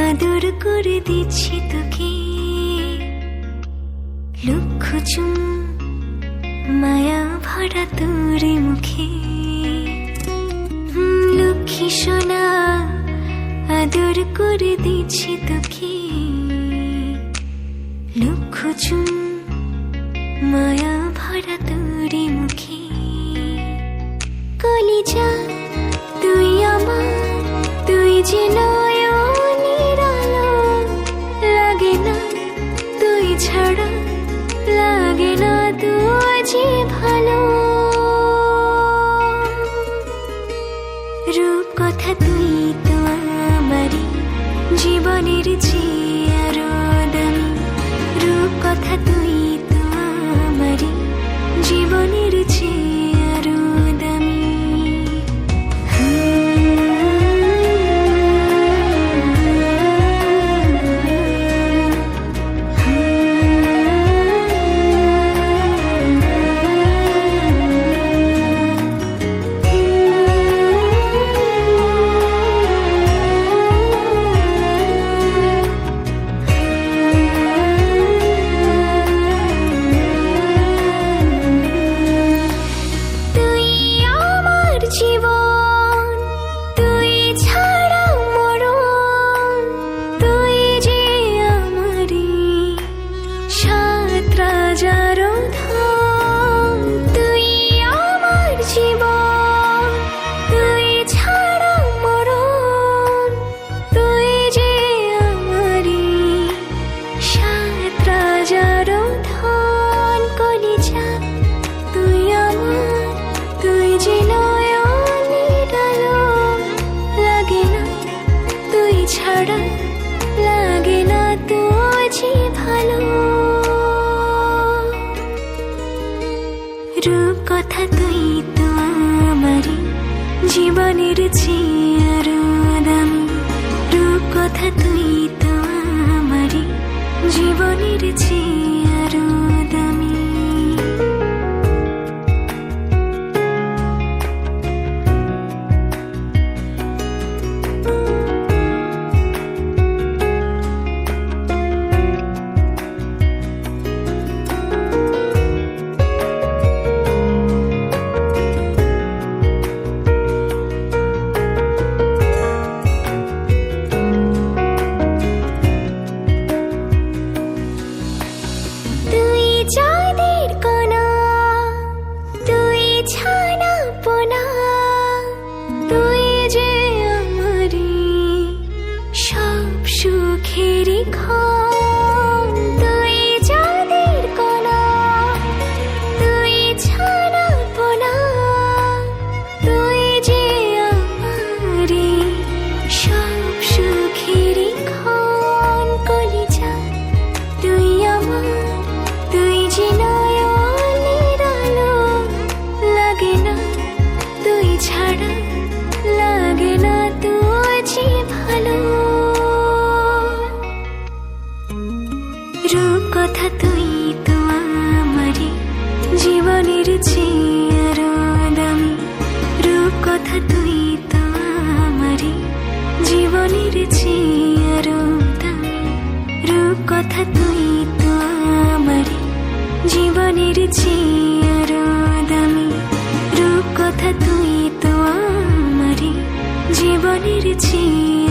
আদর করে দিচ্ছি তোকে লক্ষ চুম মায়া ভরা তোর মুখে। লক্ষ্মী সোনা আদর করে দিচ্ছি তোকে লক্ষ চুম মায়া ভরা তোর মুখে। কলিজা তুই আমার, তুই যে নয়নের আলো, লাগে না তুই ছাড়া, লাগে না তুই যে ভালো। রূপ কথা তুই তো আমারই জীবনের চেয়ে আরো দামি। রূপ কথা তুই তো আমারই জীবনের চেয়ে আরো দামি। লাগে না তুঝে ভালো। রূপ কথা তুই তো আমারই জীবনের চেয়ে আরো দামি। রূপ কথা তুই তো আমারই জীবনের চেয়ে আরো দামি। রূপ কথা তুই তো আমারই জীবনের চেয়ে আরো দামি। রূপ কথা তুই তো আমারই জীবনের চেয়ে আরো দামি। রূপ কথা তুই তো আমারই জীবনের চেয়ে আরো দামি। রূপ কথা তুই তো আমারই জীবনের চেয়ে